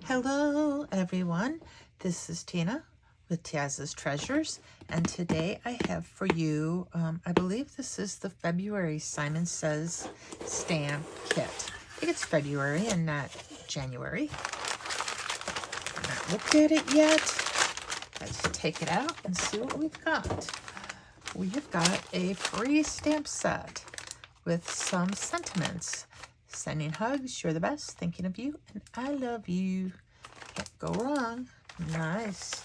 Hello everyone, this is Tina with Tia's Treasures, and today I have for you, I believe this is the February Simon Says stamp kit. I think it's February and not January. I've not looked at it yet. Let's take it out and see what we've got. We have got a free stamp set with some sentiments. Sending hugs, you're the best, thinking of you, and I love you. Can't go wrong. Nice.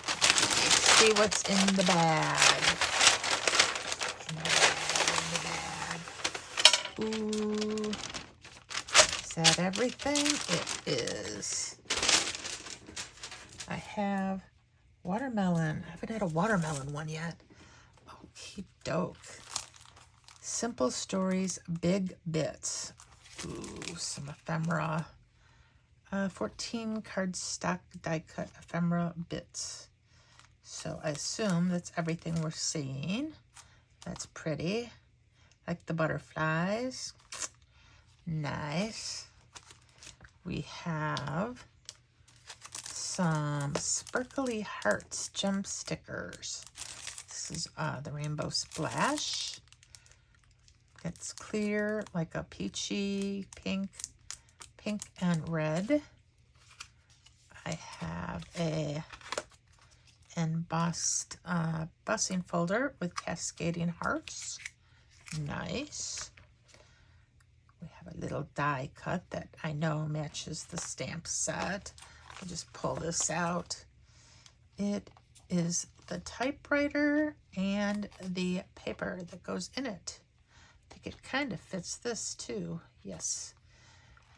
Let's see what's in the bag. Ooh. Is that everything? It is. I have watermelon. I haven't had a watermelon one yet. Okie doke. Simple Stories, Big Bits. Ooh, some ephemera. 14 cardstock die cut ephemera bits. So I assume that's everything we're seeing. That's pretty. Like the butterflies. Nice. We have some sparkly hearts gem stickers. This is the Rainbow Splash. It's clear, like a peachy pink and red. I have a embossed bussing folder with cascading hearts. Nice. We have a little die cut that I know matches the stamp set. I'll just pull this out. It is the typewriter and the paper that goes in it. I think it kind of fits this too. Yes.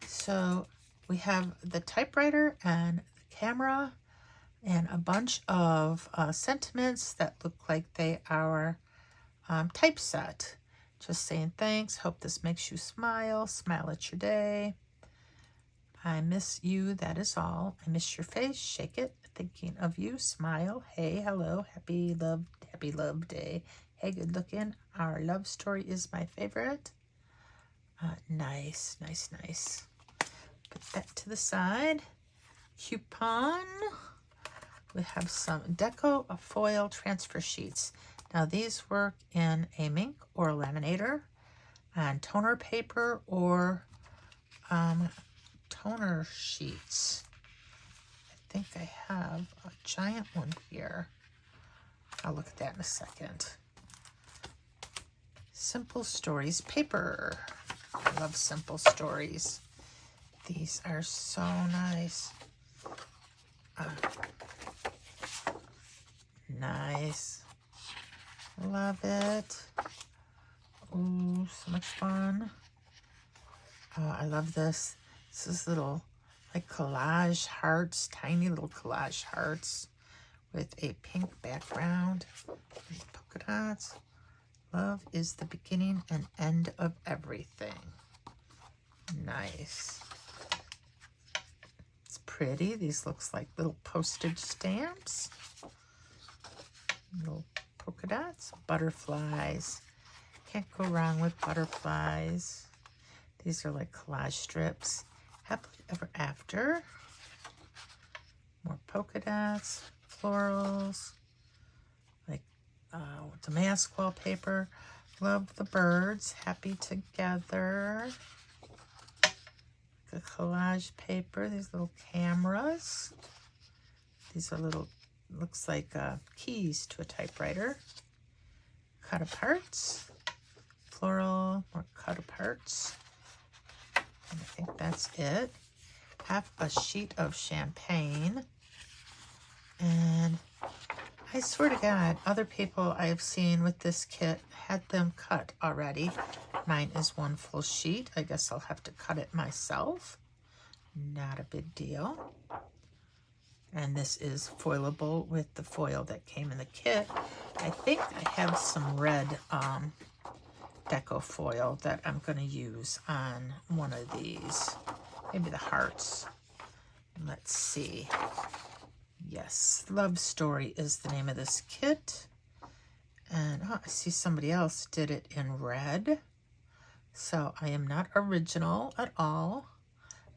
So we have the typewriter and the camera and a bunch of sentiments that look like they are typeset. Just saying thanks. Hope this makes you smile. Smile at your day. I miss you. That is all. I miss your face. Shake it. Thinking of you. Smile. Hey, hello. Happy love day. Hey, good looking. Our love story is my favorite. Nice. Put that to the side. Coupon. We have some Deco foil transfer sheets. Now these work in a Minc or a laminator, on toner paper or toner sheets. I think I have a giant one here. I'll look at that in a second. Simple Stories paper. I love Simple Stories. These are so nice. Nice. Love it. Ooh, so much fun. Oh, I love this. This is little like collage hearts, tiny little collage hearts with a pink background. Polka dots. Love is the beginning and end of everything. Nice. It's pretty. These looks like little postage stamps. Little polka dots. Butterflies. Can't go wrong with butterflies. These are like collage strips. Happily Ever After. More polka dots. Florals. Like damask wallpaper. Love the birds. Happy together. The collage paper. These little cameras. These are little, looks like keys to a typewriter. Cut aparts. Floral. More cut aparts. And I think that's it. Half a sheet of champagne. And I swear to God, other people I have seen with this kit had them cut already. Mine is one full sheet. I guess I'll have to cut it myself. Not a big deal. And this is foilable with the foil that came in the kit. I think I have some red deco foil that I'm going to use on one of these. Maybe the hearts. Let's see. Yes, Love Story is the name of this kit. And I see somebody else did it in red. So I am not original at all,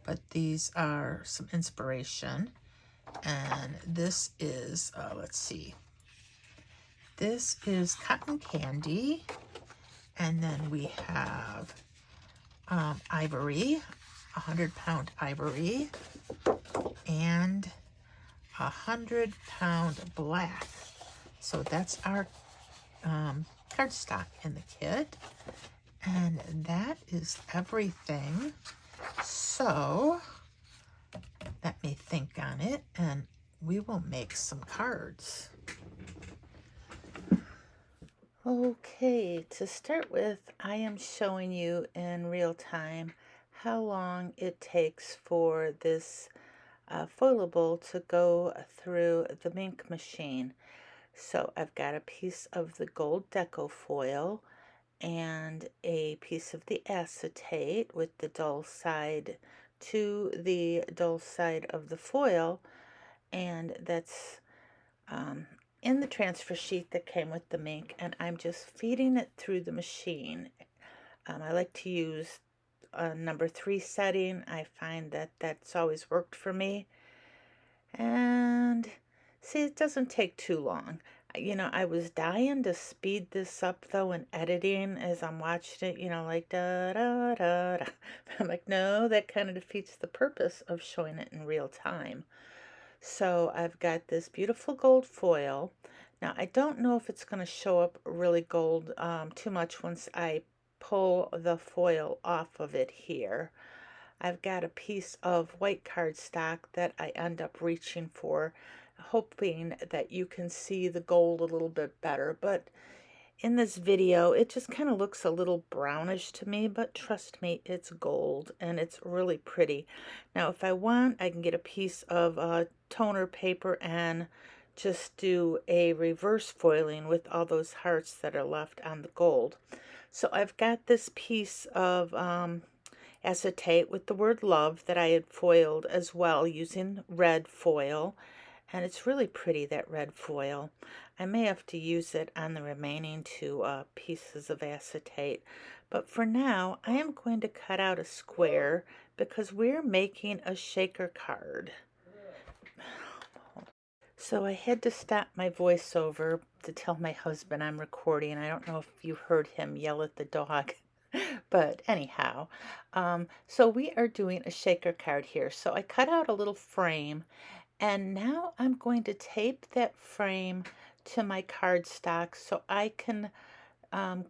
but these are some inspiration. And this is, let's see, this is cotton candy. And then we have ivory, 100-pound ivory, and 100-pound black. So that's our cardstock in the kit. And that is everything. So let me think on it, and we will make some cards. Okay, to start with, I am showing you in real time how long it takes for this foilable to go through the ink machine. So I've got a piece of the gold deco foil and a piece of the acetate with the dull side to the dull side of the foil, and that's in the transfer sheet that came with the ink, and I'm just feeding it through the machine. I like to use a number 3 setting. I find that that's always worked for me. And see, it doesn't take too long. You know, I was dying to speed this up though in editing as I'm watching it, you know, like da da da da. I'm like, no, that kind of defeats the purpose of showing it in real time. So I've got this beautiful gold foil. Now I don't know if it's going to show up really gold too much once I pull the foil off of it here. I've got a piece of white cardstock that I end up reaching for, hoping that you can see the gold a little bit better. But in this video, it just kind of looks a little brownish to me, but trust me, it's gold and it's really pretty. Now, if I want, I can get a piece of toner paper and just do a reverse foiling with all those hearts that are left on the gold. So I've got this piece of acetate with the word love that I had foiled as well using red foil, and it's really pretty, that red foil. I may have to use it on the remaining 2 pieces of acetate, but for now I am going to cut out a square because we're making a shaker card. So I had to stop my voiceover to tell my husband I'm recording. I don't know if you heard him yell at the dog. But anyhow, so we are doing a shaker card here. So I cut out a little frame, and now I'm going to tape that frame to my cardstock so I can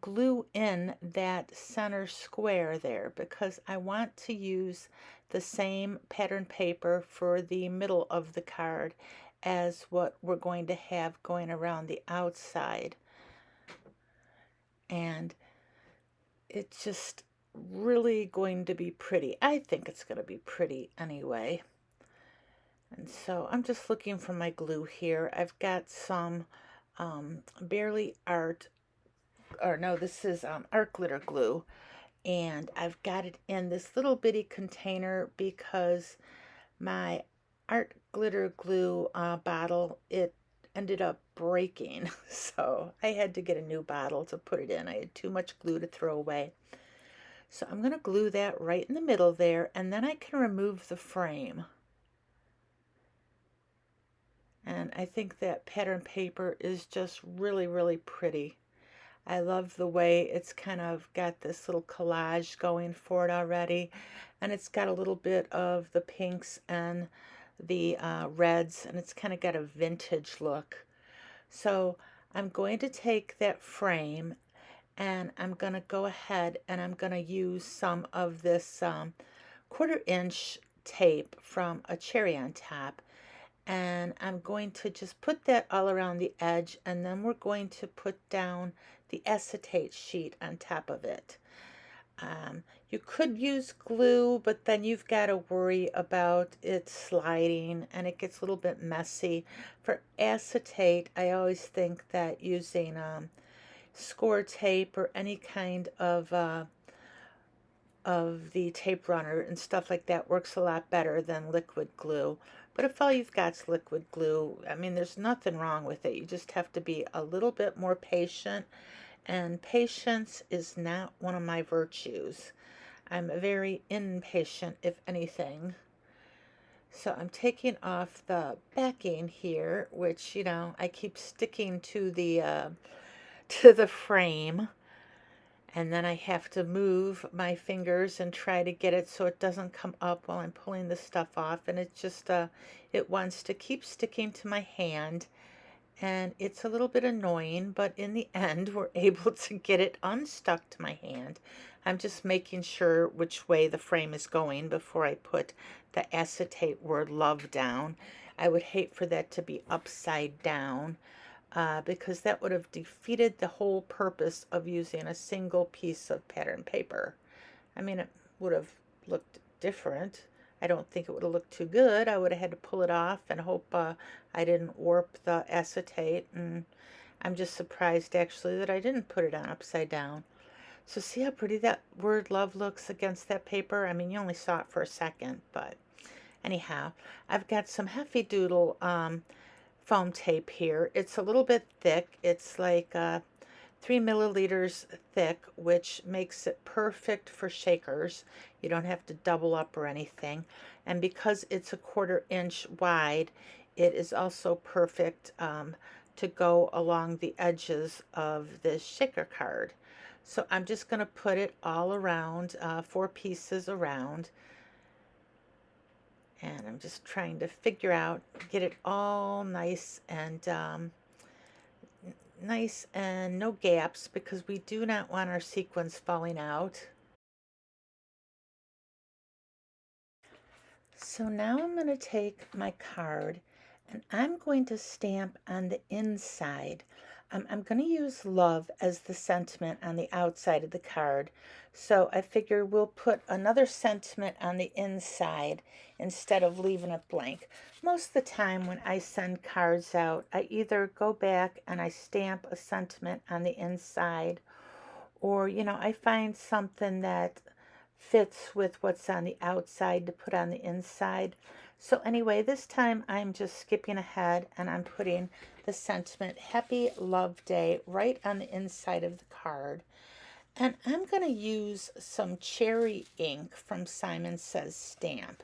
glue in that center square there, because I want to use the same pattern paper for the middle of the card as what we're going to have going around the outside. And it's just really going to be pretty. I think it's going to be pretty anyway. And so I'm just looking for my glue here. I've got some Bearly Art, or no, this is Art Glitter glue. And I've got it in this little bitty container because my Art Glitter glue bottle, it ended up breaking. So I had to get a new bottle to put it in. I had too much glue to throw away. So I'm going to glue that right in the middle there, and then I can remove the frame. And I think that pattern paper is just really, really pretty. I love the way it's kind of got this little collage going for it already. And it's got a little bit of the pinks and the reds, and it's kind of got a vintage look. So I'm going to take that frame, and I'm going to go ahead and I'm going to use some of this 1/4 inch tape from a Cherry on Top, and I'm going to just put that all around the edge, and then we're going to put down the acetate sheet on top of it. You could use glue, but then you've got to worry about it sliding and it gets a little bit messy. For acetate, I always think that using score tape or any kind of the tape runner and stuff like that works a lot better than liquid glue. But if all you've got is liquid glue, I mean, there's nothing wrong with it. You just have to be a little bit more patient And patience is not one of my virtues. I'm very impatient, if anything. So I'm taking off the backing here, which, you know, I keep sticking to the frame. And then I have to move my fingers and try to get it so it doesn't come up while I'm pulling the stuff off. And it just, it wants to keep sticking to my hand. And it's a little bit annoying, but in the end, we're able to get it unstuck to my hand. I'm just making sure which way the frame is going before I put the acetate word love down. I would hate for that to be upside down. Because that would have defeated the whole purpose of using a single piece of pattern paper. I mean, it would have looked different. I don't think it would have looked too good. I would have had to pull it off and hope I didn't warp the acetate. And I'm just surprised actually that I didn't put it on upside down. So see how pretty that word love looks against that paper? I mean, you only saw it for a second, but anyhow, I've got some Heavy Doodle foam tape here. It's a little bit thick. It's like 3 milliliters thick, which makes it perfect for shakers. You don't have to double up or anything. And because it's a 1/4 inch wide, it is also perfect to go along the edges of this shaker card. So I'm just going to put it all around, 4 pieces around. And I'm just trying to figure out, get it all nice and no gaps, because we do not want our sequins falling out. So now I'm going to take my card and I'm going to stamp on the inside. I'm going to use love as the sentiment on the outside of the card. So I figure we'll put another sentiment on the inside instead of leaving it blank. Most of the time when I send cards out, I either go back and I stamp a sentiment on the inside, or, you know, I find something that fits with what's on the outside to put on the inside. So anyway, this time I'm just skipping ahead and I'm putting the sentiment Happy Love Day right on the inside of the card. And I'm going to use some cherry ink from Simon Says Stamp.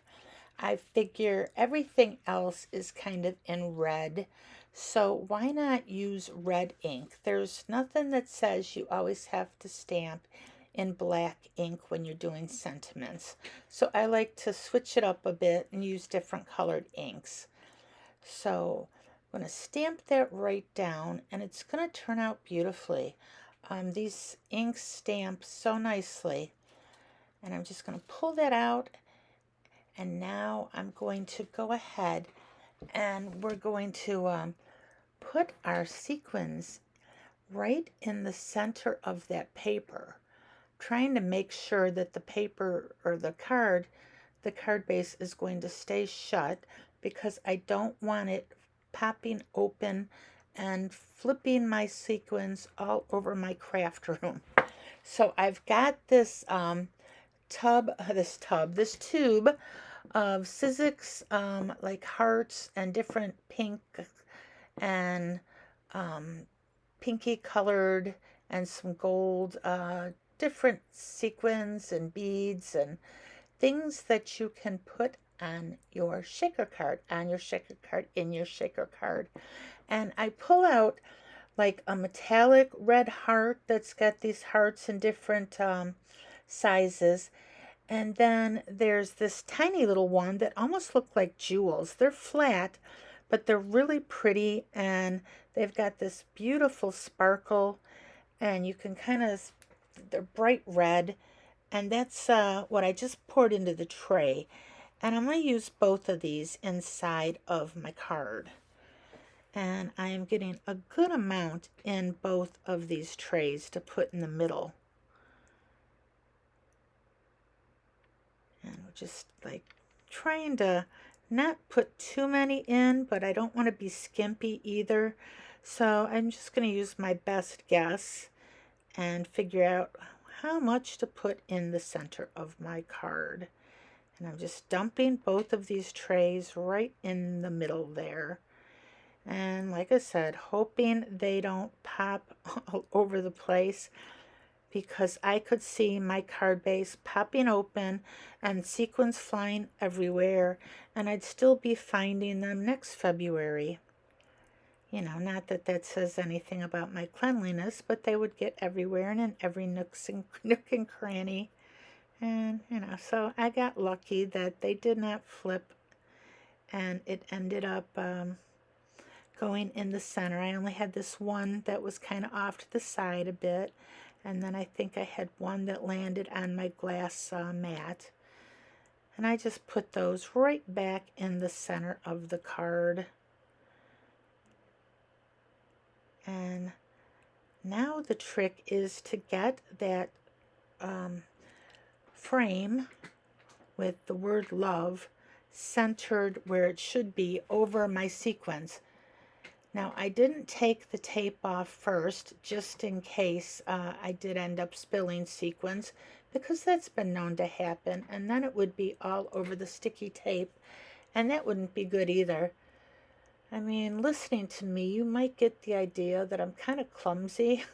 I figure everything else is kind of in red, so why not use red ink? There's nothing that says you always have to stamp in black ink when you're doing sentiments. So I like to switch it up a bit and use different colored inks. So I'm going to stamp that right down, and it's going to turn out beautifully. These inks stamp so nicely. And I'm just going to pull that out. And now I'm going to go ahead and we're going to put our sequins right in the center of that paper, trying to make sure that the paper or the card base is going to stay shut, because I don't want it popping open and flipping my sequins all over my craft room. So I've got this tube of Sizzix like hearts and different pink and pinky colored and some gold, different sequins and beads and things that you can put on your shaker card, in your shaker card. And I pull out like a metallic red heart that's got these hearts in different sizes. And then there's this tiny little one that almost look like jewels. They're flat, but they're really pretty, and they've got this beautiful sparkle, and you can kind of, they're bright red, and that's what I just poured into the tray. And I'm going to use both of these inside of my card. And I am getting a good amount in both of these trays to put in the middle. And we're just like trying to not put too many in, but I don't want to be skimpy either. So I'm just going to use my best guess and figure out how much to put in the center of my card. And I'm just dumping both of these trays right in the middle there. And like I said, hoping they don't pop all over the place, because I could see my card base popping open and sequins flying everywhere, and I'd still be finding them next February. You know, not that that says anything about my cleanliness, but they would get everywhere and in every nook and cranny. And, you know, so I got lucky that they did not flip, and it ended up going in the center. I only had this one that was kind of off to the side a bit, and then I think I had one that landed on my glass mat. And I just put those right back in the center of the card. And now the trick is to get that frame with the word love centered where it should be over my sequins. Now, I didn't take the tape off first, just in case I did end up spilling sequins, because that's been known to happen, and then it would be all over the sticky tape, and that wouldn't be good either. I mean, listening to me, you might get the idea that I'm kind of clumsy.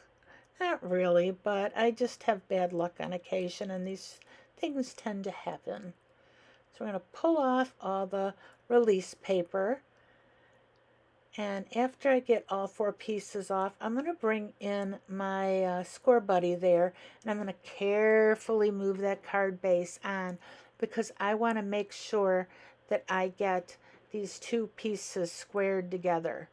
Not really, but I just have bad luck on occasion, and these things tend to happen. So we're going to pull off all the release paper. And after I get all 4 pieces off, I'm going to bring in my score buddy there, and I'm going to carefully move that card base on, because I want to make sure that I get these 2 pieces squared together.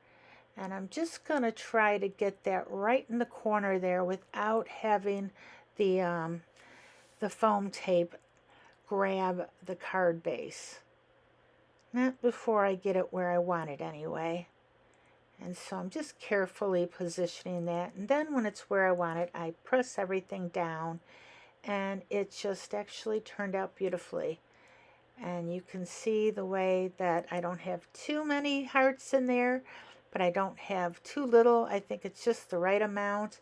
And I'm just going to try to get that right in the corner there without having the foam tape grab the card base. Not before I get it where I want it anyway. And so I'm just carefully positioning that. And then when it's where I want it, I press everything down. And it just actually turned out beautifully. And you can see the way that I don't have too many hearts in there, but I don't have too little. I think it's just the right amount.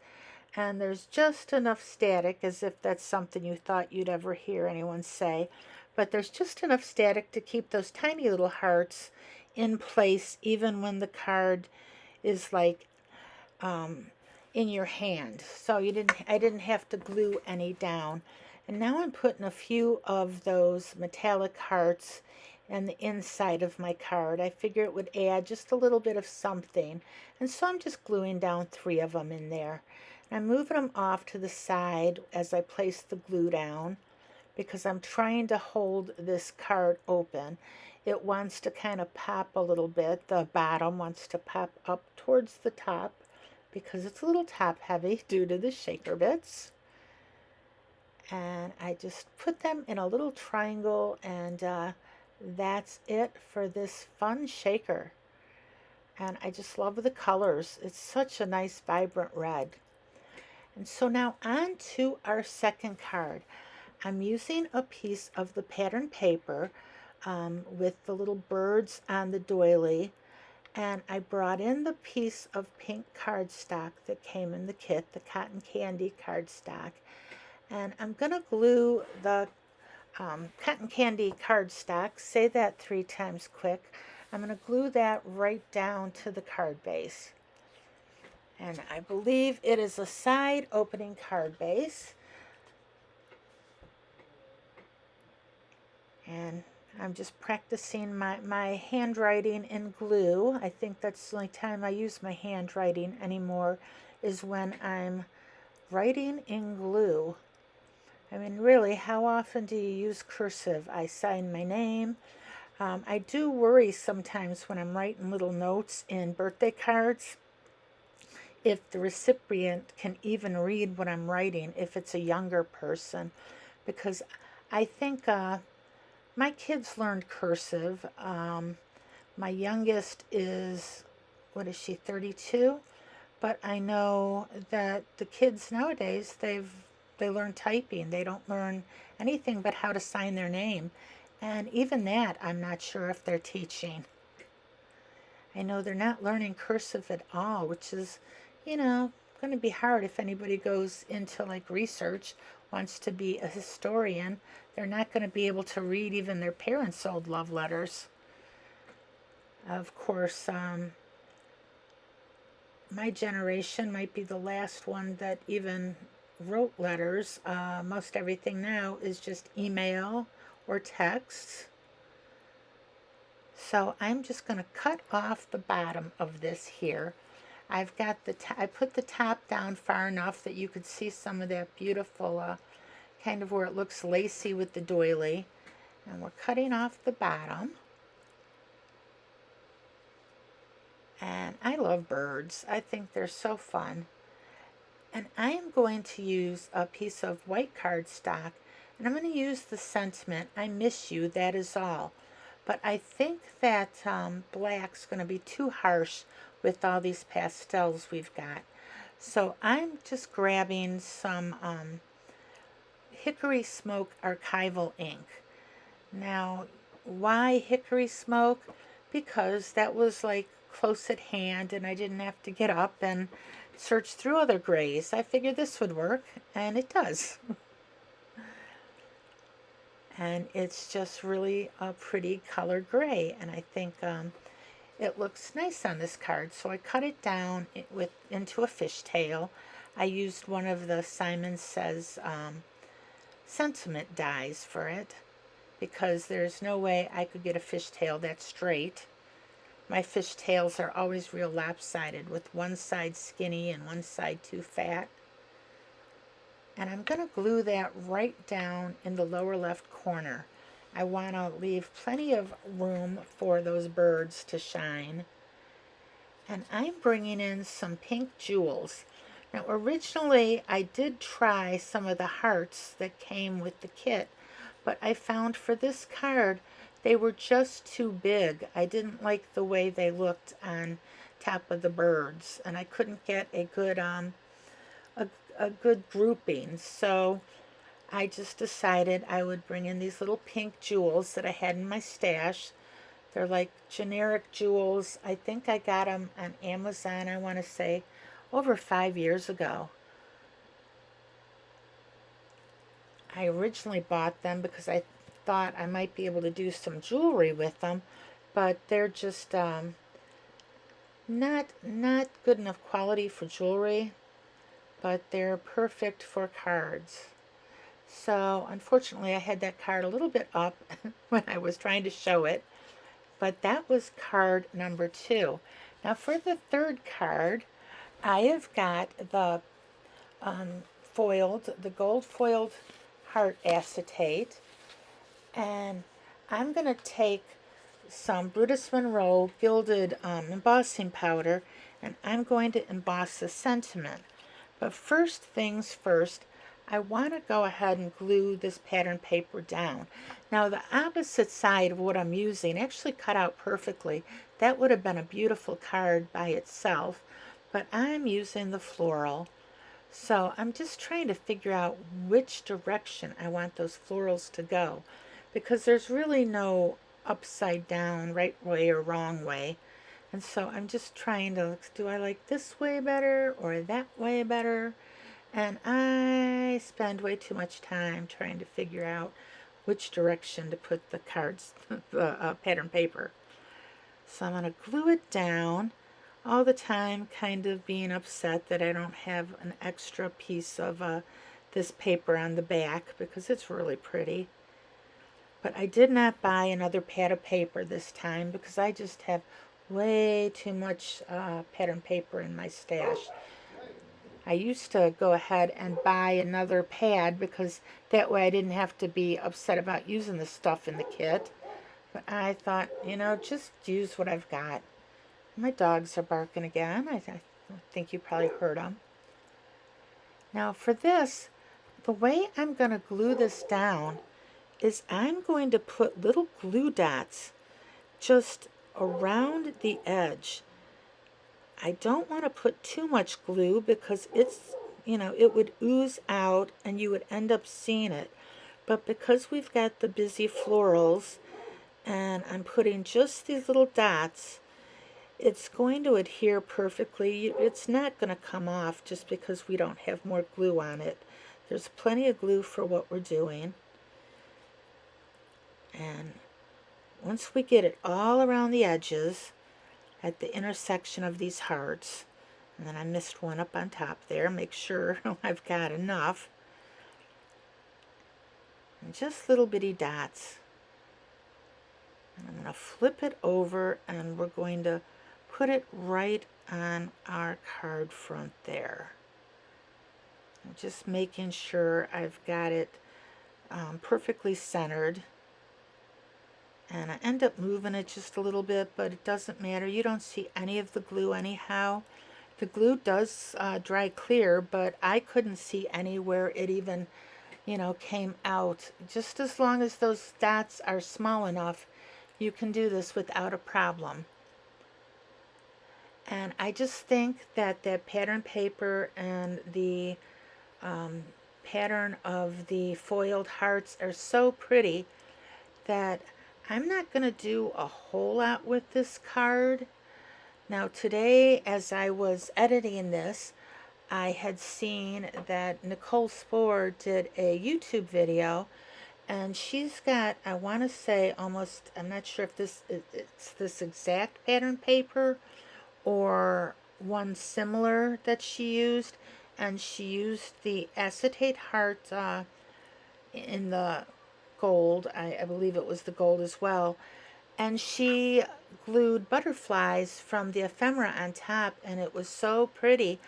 And there's just enough static, as if that's something you thought you'd ever hear anyone say. But there's just enough static to keep those tiny little hearts in place, even when the card is like in your hand. So I didn't have to glue any down. And now I'm putting a few of those metallic hearts in the inside of my card. I figure it would add just a little bit of something. And so I'm just gluing down 3 of them in there. And I'm moving them off to the side as I place the glue down, because I'm trying to hold this card open. It wants to kind of pop a little bit. The bottom wants to pop up towards the top, because it's a little top heavy due to the shaker bits. And I just put them in a little triangle, and that's it for this fun shaker. And I just love the colors. It's such a nice vibrant red. And so now on to our second card. I'm using a piece of the pattern paper with the little birds on the doily, and I brought in the piece of pink cardstock that came in the kit, the cotton candy cardstock, and I'm going to glue the cotton candy cardstock, say that 3 times quick. I'm going to glue that right down to the card base. And I believe it is a side opening card base. And I'm just practicing my handwriting in glue. I think that's the only time I use my handwriting anymore, is when I'm writing in glue. I mean, really, how often do you use cursive? I sign my name. I do worry sometimes when I'm writing little notes in birthday cards if the recipient can even read what I'm writing, if it's a younger person, because I think my kids learned cursive. My youngest is, what is she, 32? But I know that the kids nowadays, they learn typing. They don't learn anything but how to sign their name. And even that, I'm not sure if they're teaching. I know they're not learning cursive at all, which is, going to be hard if anybody goes into like research, wants to be a historian. They're not going to be able to read even their parents' old love letters. Of course, my generation might be the last one that even wrote letters. Most everything now is just email or text. So I'm just going to cut off the bottom of this here. I've got I put the top down far enough that you could see some of that beautiful kind of where it looks lacy with the doily. And we're cutting off the bottom. And I love birds. I think they're so fun. And I am going to use a piece of white cardstock, and I'm going to use the sentiment, "I miss you, that is all." But I think that black's going to be too harsh with all these pastels we've got. So I'm just grabbing some Hickory Smoke archival ink. Now, why Hickory Smoke? Because that was like close at hand and I didn't have to get up and search through other grays. I figured this would work, and it does. And it's just really a pretty color gray, and I think it looks nice on this card. So I cut it down into a fishtail. I used one of the Simon Says sentiment dies for it, because there's no way I could get a fishtail that's straight. My fishtails are always real lopsided, with one side skinny and one side too fat. And I'm going to glue that right down in the lower left corner. I want to leave plenty of room for those birds to shine. And I'm bringing in some pink jewels. Now, originally I did try some of the hearts that came with the kit, but I found for this card they were just too big. I didn't like the way they looked on top of the birds, and I couldn't get a good grouping. So I just decided I would bring in these little pink jewels that I had in my stash. They're like generic jewels. I think I got them on Amazon, I want to say, over 5 years ago. I originally bought them because I thought I might be able to do some jewelry with them, but they're just not good enough quality for jewelry, but they're perfect for cards. So unfortunately I had that card a little bit up when I was trying to show it, but that was card number 2. Now for the third card, I have got the gold foiled heart acetate, and I'm going to take some Brutus Monroe gilded embossing powder, and I'm going to emboss the sentiment. But first things first, I want to go ahead and glue this pattern paper down. Now the opposite side of what I'm using actually cut out perfectly. That would have been a beautiful card by itself, but I'm using the floral. So I'm just trying to figure out which direction I want those florals to go, because there's really no upside down, right way or wrong way. And so I'm just trying to, do I like this way better or that way better? And I spend way too much time trying to figure out which direction to put the cards, the pattern paper. So I'm going to glue it down, all the time kind of being upset that I don't have an extra piece of this paper on the back, because it's really pretty. But I did not buy another pad of paper this time because I just have way too much pattern paper in my stash. I used to go ahead and buy another pad because that way I didn't have to be upset about using the stuff in the kit. But I thought, just use what I've got. My dogs are barking again. I think you probably heard them. Now for this, the way I'm going to glue this down is I'm going to put little glue dots just around the edge. I don't want to put too much glue because it's, it would ooze out and you would end up seeing it. But because we've got the busy florals and I'm putting just these little dots, it's going to adhere perfectly. It's not going to come off just because we don't have more glue on it. There's plenty of glue for what we're doing. And once we get it all around the edges at the intersection of these hearts, And then I missed one up on top there. Make sure I've got enough. And just little bitty dots. And I'm going to flip it over and we're going to put it right on our card front there. I'm just making sure I've got it perfectly centered. And I end up moving it just a little bit, but it doesn't matter. You don't see any of the glue anyhow. The glue does dry clear, but I couldn't see anywhere it even, came out. Just as long as those dots are small enough, you can do this without a problem. And I just think that that pattern paper and the pattern of the foiled hearts are so pretty that I'm not going to do a whole lot with this card. Now today, as I was editing this, I had seen that Nicole Spohr did a YouTube video, and she's got, I want to say almost, I'm not sure if it's this exact pattern paper or one similar that she used, and she used the acetate heart in the gold. I believe it was the gold as well. And she glued butterflies from the ephemera on top, and it was so pretty.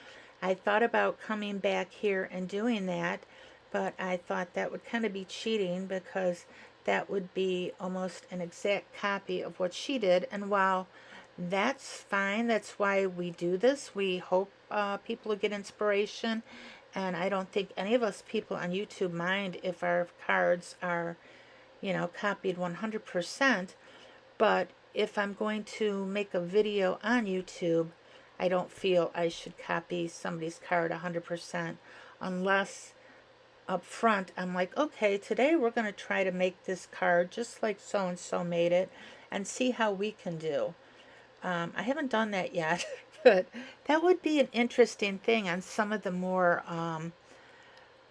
I thought about coming back here and doing that, but I thought that would kind of be cheating because that would be almost an exact copy of what she did. And while that's fine, that's why we do this. We hope people will get inspiration, and I don't think any of us people on YouTube mind if our cards are, copied 100%. But if I'm going to make a video on YouTube, I don't feel I should copy somebody's card 100% unless up front I'm like, okay, today we're going to try to make this card just like so-and-so made it and see how we can do. I haven't done that yet, but that would be an interesting thing on some of the more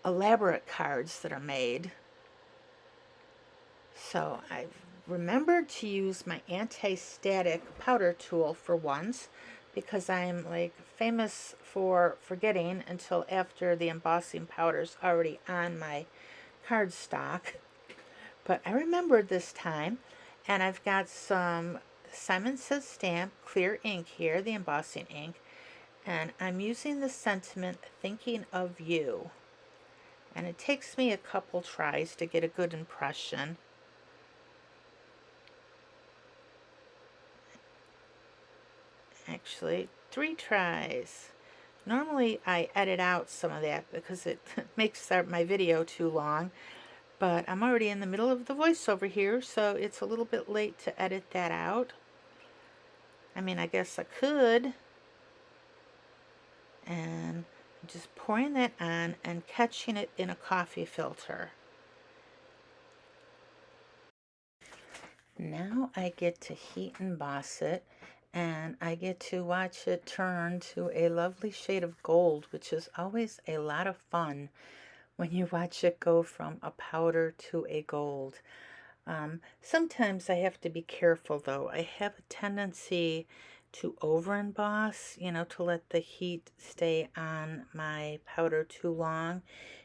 elaborate cards that are made. So I've remembered to use my anti-static powder tool for once, because I'm like famous for forgetting until after the embossing powder's already on my cardstock. But I remembered this time, and I've got some Simon Says Stamp clear ink here, the embossing ink, and I'm using the sentiment Thinking of You. And it takes me a couple tries to get a good impression. Actually, 3 tries. Normally I edit out some of that because it makes my video too long, but I'm already in the middle of the voiceover here, so it's a little bit late to edit that out. I mean, I guess I could. And I'm just pouring that on and catching it in a coffee filter. Now I get to heat emboss it, and I get to watch it turn to a lovely shade of gold, which is always a lot of fun when you watch it go from a powder to a gold. Sometimes I have to be careful though. I have a tendency to over emboss, to let the heat stay on my powder too long,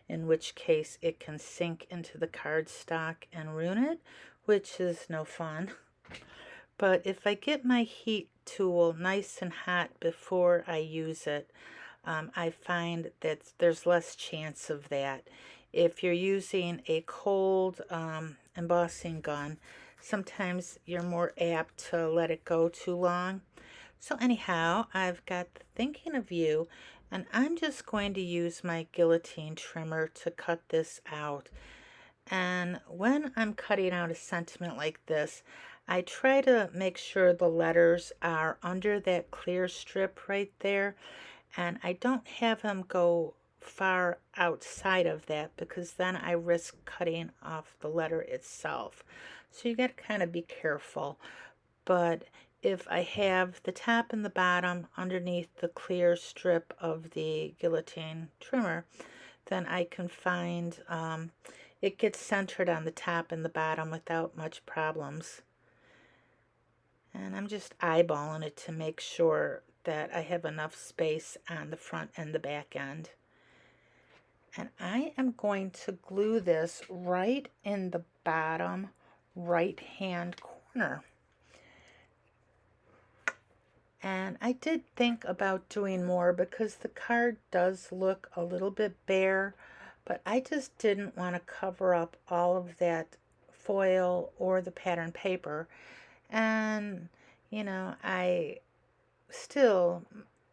in which case it can sink into the cardstock and ruin it, which is no fun. But if I get my heat tool nice and hot before I use it, I find that there's less chance of that. If you're using a cold embossing gun, sometimes you're more apt to let it go too long. So anyhow, I've got Thinking of You, and I'm just going to use my guillotine trimmer to cut this out. And when I'm cutting out a sentiment like this, I try to make sure the letters are under that clear strip right there, and I don't have them go far outside of that because then I risk cutting off the letter itself. So you got to kind of be careful. But if I have the top and the bottom underneath the clear strip of the guillotine trimmer, then I can find it gets centered on the top and the bottom without much problems. And I'm just eyeballing it to make sure that I have enough space on the front and the back end. And I am going to glue this right in the bottom right hand corner. And I did think about doing more because the card does look a little bit bare, but I just didn't want to cover up all of that foil or the pattern paper. And, you know, I still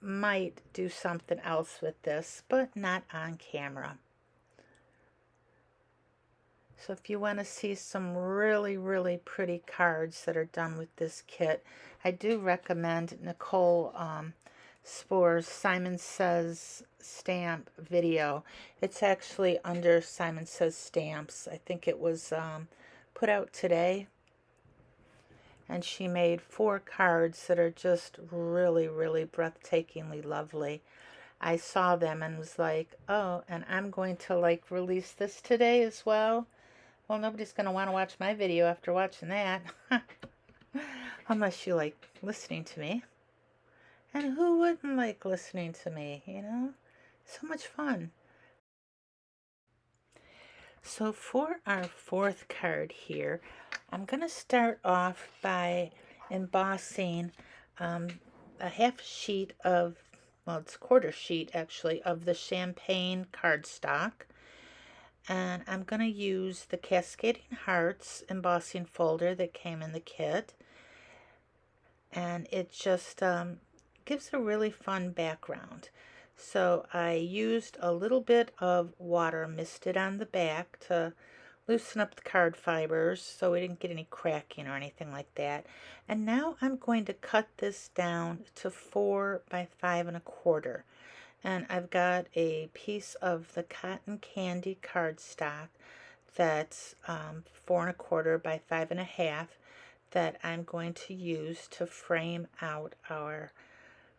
might do something else with this, but not on camera. So if you want to see some really, really pretty cards that are done with this kit, I do recommend Nicole Spore's Simon Says stamp video. It's actually under Simon Says Stamps. I think it was put out today. And she made 4 cards that are just really, really breathtakingly lovely. I saw them and was like, oh, and I'm going to like release this today as well. Well, nobody's going to want to watch my video after watching that. Unless you like listening to me. And who wouldn't like listening to me, you know? So much fun. So for our 4th card here, I'm going to start off by embossing a half sheet of, well, it's a quarter sheet actually, of the champagne cardstock. And I'm going to use the Cascading Hearts embossing folder that came in the kit. And it just gives a really fun background. So I used a little bit of water, misted on the back to loosen up the card fibers so we didn't get any cracking or anything like that. And now I'm going to cut this down to 4 by 5 1/4. And I've got a piece of the cotton candy cardstock that's 4 1/4 by 5 1/2 that I'm going to use to frame out our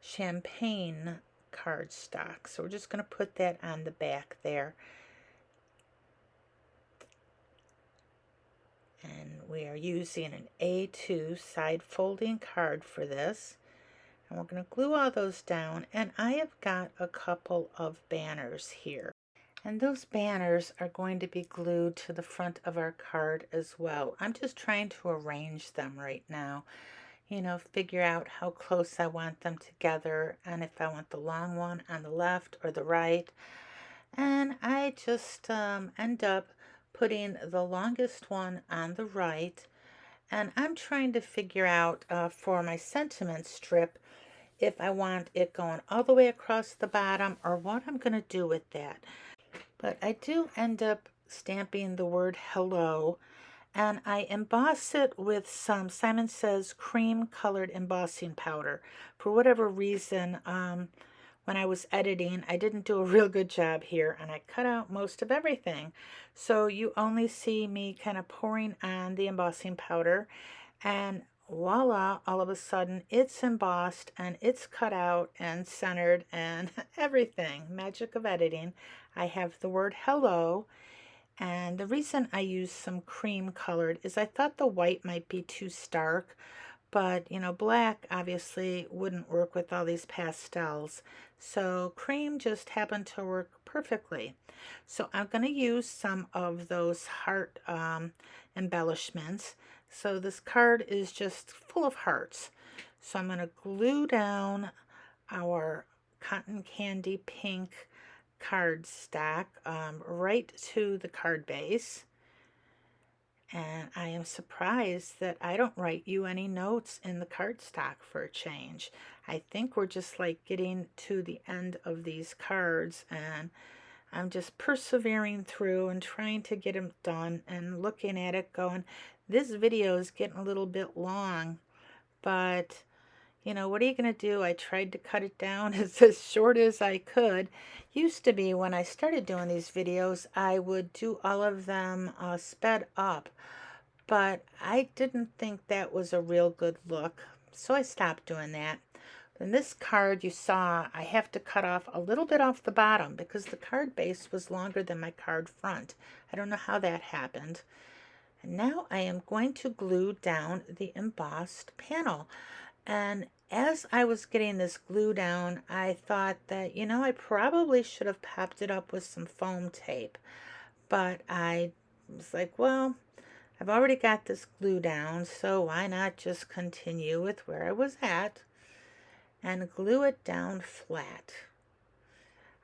champagne cardstock. So we're just going to put that on the back there. And we are using an A2 side folding card for this. And we're going to glue all those down, and I have got a couple of banners here. And those banners are going to be glued to the front of our card as well. I'm just trying to arrange them right now. You know, figure out how close I want them together, and if I want the long one on the left or the right. And I just end up putting the longest one on the right. And I'm trying to figure out for my sentiment strip if I want it going all the way across the bottom or what I'm going to do with that. But I do end up stamping the word hello, and I emboss it with some Simon Says cream colored embossing powder. For whatever reason, when I was editing, I didn't do a real good job here, and I cut out most of everything. So you only see me kind of pouring on the embossing powder, and voila, all of a sudden it's embossed and it's cut out and centered and everything. Magic of editing. I have the word hello, and the reason I used some cream colored is I thought the white might be too stark, but you know, black obviously wouldn't work with all these pastels. So cream just happened to work perfectly. So I'm going to use some of those heart embellishments. So this card is just full of hearts. So I'm going to glue down our cotton candy pink cardstock right to the card base. And I am surprised that I don't write you any notes in the cardstock for a change. I think we're just like getting to the end of these cards, and I'm just persevering through and trying to get them done and looking at it going, this video is getting a little bit long, but you know, what are you going to do? I tried to cut it down as short as I could. Used to be when I started doing these videos, I would do all of them sped up, but I didn't think that was a real good look, so I stopped doing that. In this card you saw, I have to cut off a little bit off the bottom because the card base was longer than my card front. I don't know how that happened. And now I am going to glue down the embossed panel. And as I was getting this glue down, I thought that, I probably should have popped it up with some foam tape. But I was like, well, I've already got this glue down, so why not just continue with where I was at and glue it down flat.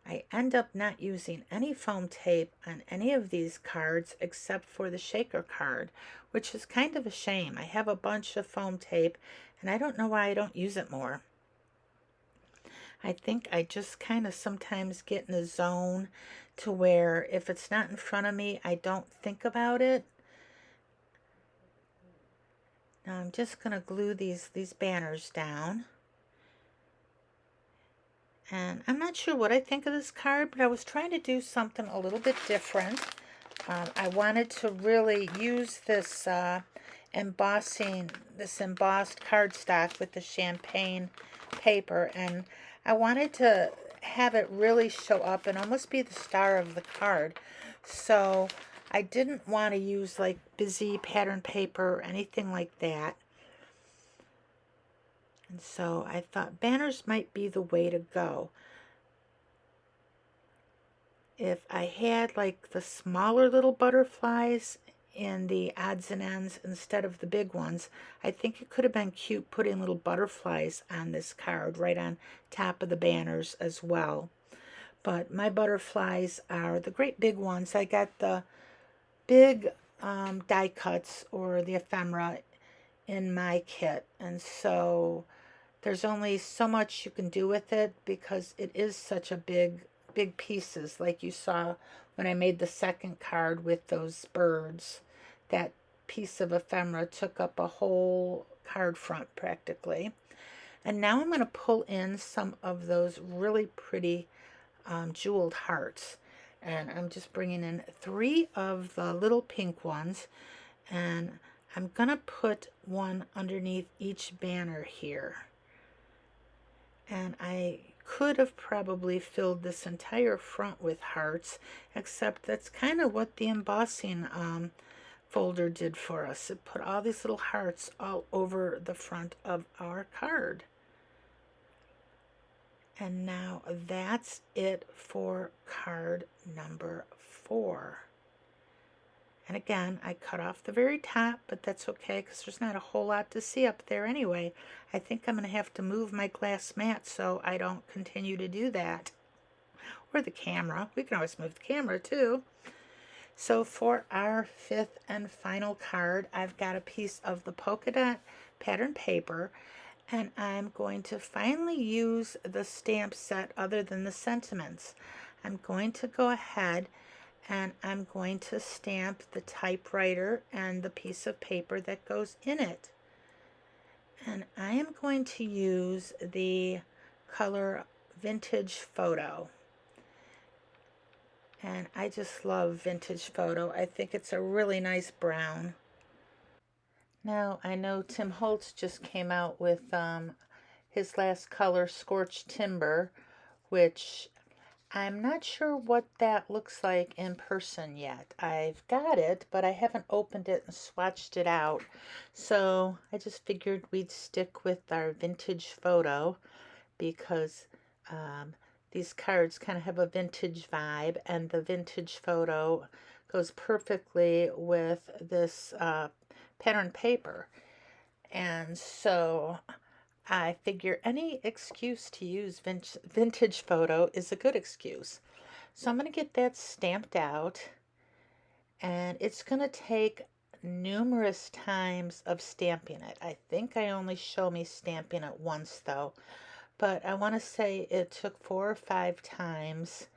I end up not using any foam tape on any of these cards except for the shaker card, which is kind of a shame. I have a bunch of foam tape and I don't know why I don't use it more. I think I just kind of sometimes get in a zone to where if it's not in front of me, I don't think about it. Now I'm just going to glue these banners down. And I'm not sure what I think of this card, but I was trying to do something a little bit different. I wanted to really use this embossed cardstock with the champagne paper, and I wanted to have it really show up and almost be the star of the card. So I didn't want to use like busy pattern paper or anything like that. And so I thought banners might be the way to go. If I had like the smaller little butterflies in the odds and ends instead of the big ones, I think it could have been cute putting little butterflies on this card right on top of the banners as well. But my butterflies are the great big ones. I got the big die cuts or the ephemera in my kit, and so there's only so much you can do with it because it is such a big pieces, like you saw when I made the second card with those birds. That piece of ephemera took up a whole card front practically. And now I'm going to pull in some of those really pretty jeweled hearts. And I'm just bringing in 3 of the little pink ones, and I'm going to put one underneath each banner here. And I could have probably filled this entire front with hearts, except that's kind of what the embossing folder did for us. It put all these little hearts all over the front of our card. And now that's it for card number 4. And again, I cut off the very top, but that's okay because there's not a whole lot to see up there anyway. I think I'm going to have to move my glass mat so I don't continue to do that. Or the camera. We can always move the camera too. So for our 5th and final card, I've got a piece of the polka dot pattern paper, and I'm going to finally use the stamp set other than the sentiments. I'm going to go ahead and I'm going to stamp the typewriter and the piece of paper that goes in it. And I am going to use the color Vintage Photo. And I just love Vintage Photo. I think it's a really nice brown. Now, I know Tim Holtz just came out with his last color, Scorched Timber, which I'm not sure what that looks like in person yet. I've got it, but I haven't opened it and swatched it out. So I just figured we'd stick with our Vintage Photo because these cards kind of have a vintage vibe, and the Vintage Photo goes perfectly with this pattern paper. And so I figure any excuse to use Vintage Photo is a good excuse. So I'm going to get that stamped out, and it's going to take numerous times of stamping it. I think I only show me stamping it once though, but I want to say it took 4 or 5 times,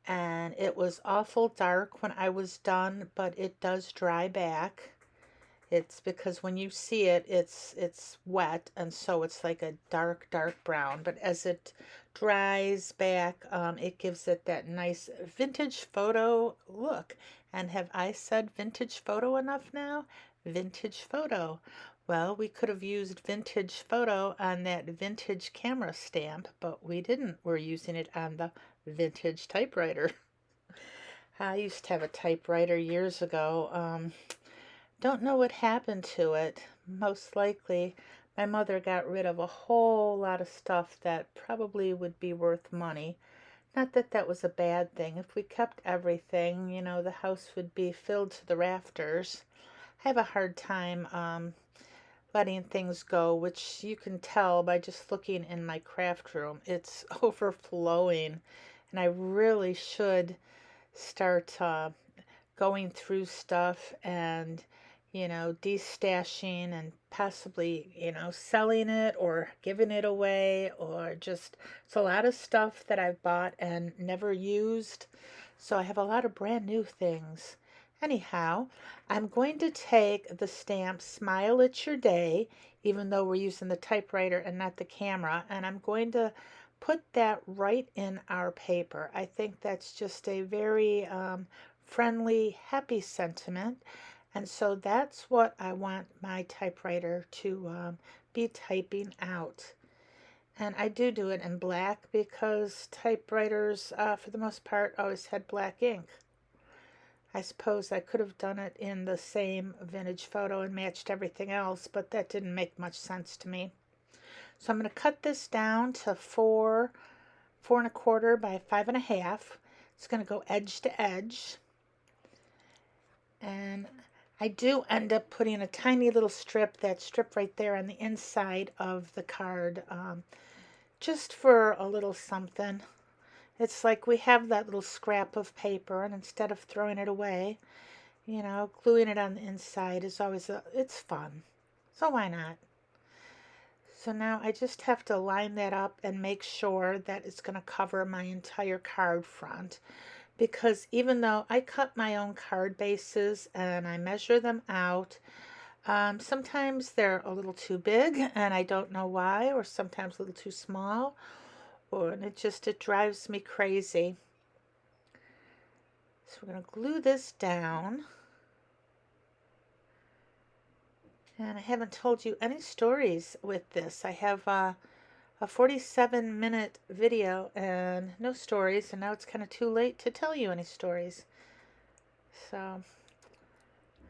and it was awful dark when I was done, but it does dry back. It's because when you see it, it's wet, and so it's like a dark brown. But as it dries back, it gives it that nice Vintage Photo look. And have I said Vintage Photo enough now? Vintage Photo. Well, we could have used Vintage Photo on that vintage camera stamp, but we didn't. We're using it on the vintage typewriter. I used to have a typewriter years ago. Don't know what happened to it. Most likely My mother got rid of a whole lot of stuff that probably would be worth money. Not that that was a bad thing. If we kept everything, you know, the house would be filled to the rafters. I have a hard time letting things go, which you can tell by just looking in my craft room. It's overflowing, and I really should start going through stuff and, you know, destashing and possibly, you know, selling it or giving it away, or just, it's a lot of stuff that I've bought and never used. So I have a lot of brand new things. Anyhow, I'm going to take the stamp Smile It's Your Day, even though we're using the typewriter and not the camera, and I'm going to put that right in our paper. I think that's just a very friendly, happy sentiment. And so that's what I want my typewriter to be typing out. And I do it in black because typewriters, for the most part, always had black ink. I suppose I could have done it in the same vintage photo and matched everything else, but that didn't make much sense to me. So I'm going to cut this down to 4.25 by 5.5. It's going to go edge to edge. And I do end up putting a tiny little strip, that strip right there on the inside of the card, just for a little something. It's like we have that little scrap of paper, and instead of throwing it away, you know, gluing it on the inside is always, it's fun. So why not? So now I just have to line that up and make sure that it's going to cover my entire card front. Because even though I cut my own card bases and I measure them out, sometimes they're a little too big and I don't know why, or sometimes a little too small, and it drives me crazy. So we're going to glue this down. And I haven't told you any stories with this. I have a 47-minute video and no stories, and now it's kind of too late to tell you any stories. So,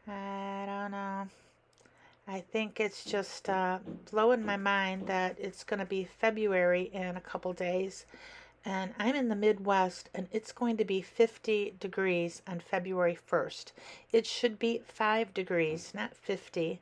I don't know. I think it's just blowing my mind that it's going to be February in a couple days, and I'm in the Midwest, and it's going to be 50 degrees on February 1st. It should be 5 degrees, not 50.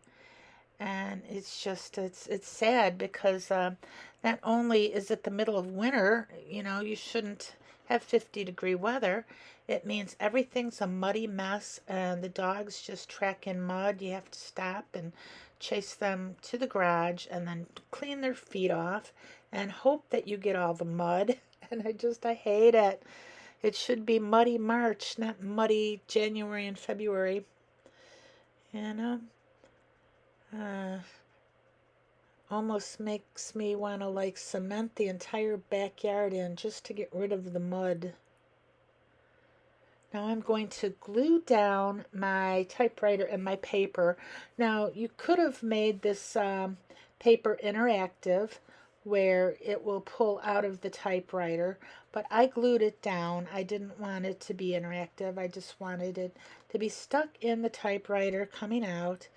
And it's just, it's sad because not only is it the middle of winter, you know, you shouldn't have 50-degree weather. It means everything's a muddy mess and the dogs just track in mud. You have to stop and chase them to the garage and then clean their feet off and hope that you get all the mud. And I hate it. It should be muddy March, not muddy January and February. You know? Almost makes me want to like cement the entire backyard in just to get rid of the mud. Now I'm going to glue down my typewriter and my paper. Now you could have made this paper interactive where it will pull out of the typewriter, but I glued it down. I didn't want it to be interactive. I just wanted it to be stuck in the typewriter coming out.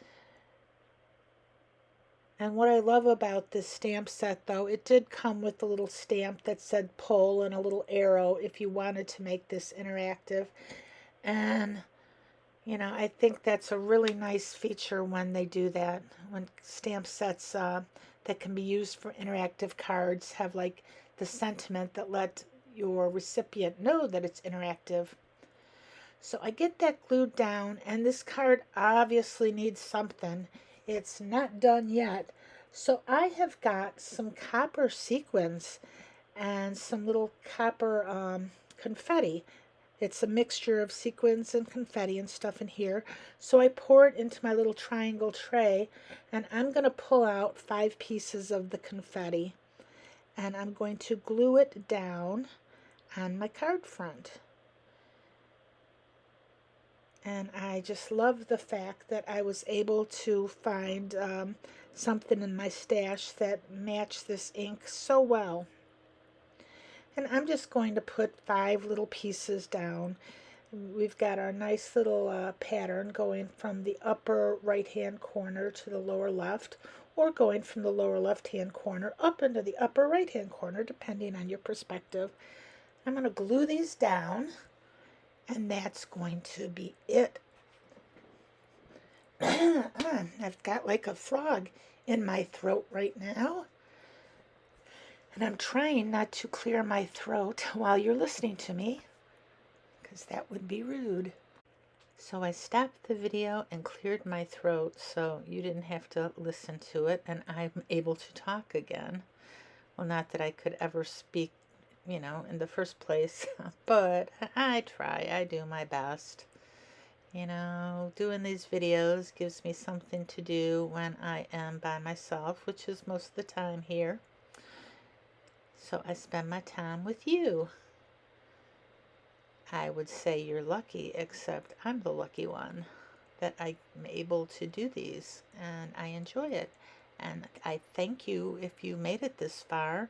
And what I love about this stamp set, though, it did come with a little stamp that said pull and a little arrow if you wanted to make this interactive. And, you know, I think that's a really nice feature when they do that. When stamp sets that can be used for interactive cards have, like, the sentiment that let your recipient know that it's interactive. So I get that glued down, and this card obviously needs something. It's not done yet. So I have got some copper sequins and some little copper confetti. It's a mixture of sequins and confetti and stuff in here. So I pour it into my little triangle tray, and I'm going to pull out 5 pieces of the confetti, and I'm going to glue it down on my card front. And I just love the fact that I was able to find something in my stash that matched this ink so well. And I'm just going to put 5 little pieces down. we've got our nice little pattern going from the upper right hand corner to the lower left, or going from the lower left hand corner up into the upper right hand corner, depending on your perspective. I'm going to glue these down, and that's going to be it. I've got like a frog in my throat right now, and I'm trying not to clear my throat while you're listening to me, because that would be rude. So I stopped the video and cleared my throat so you didn't have to listen to it, and I'm able to talk again. Well, not that I could ever speak, in the first place, but I try. I do my best. Doing these videos gives me something to do when I am by myself, which is most of the time here. So I spend my time with you. I would say you're lucky, except I'm the lucky one that I'm able to do these, and I enjoy it. And I thank you if you made it this far.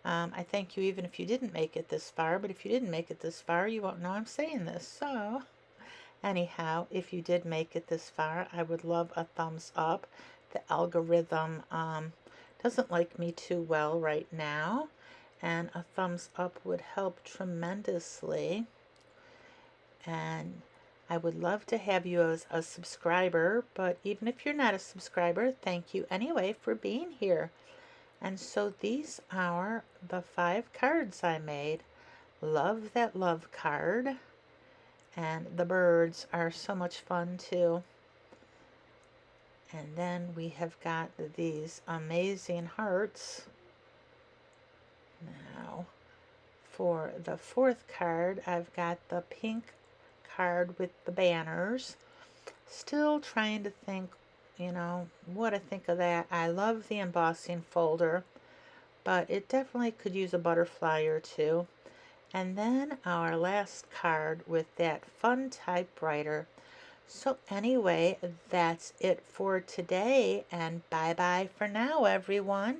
I thank you even if you didn't make it this far, but if you didn't make it this far, you won't know I'm saying this. So anyhow, if you did make it this far, I would love a thumbs up. The algorithm doesn't like me too well right now, and a thumbs up would help tremendously. And I would love to have you as a subscriber, but even if you're not a subscriber, thank you anyway for being here. And so these are the 5 cards I made. Love that love card. And the birds are so much fun too. And then we have got these amazing hearts. Now, for the 4th card, I've got the pink card with the banners. Still trying to think, what I think of that. I love the embossing folder, but it definitely could use a butterfly or two. And then our last card with that fun typewriter. So anyway, that's it for today, and bye-bye for now, everyone.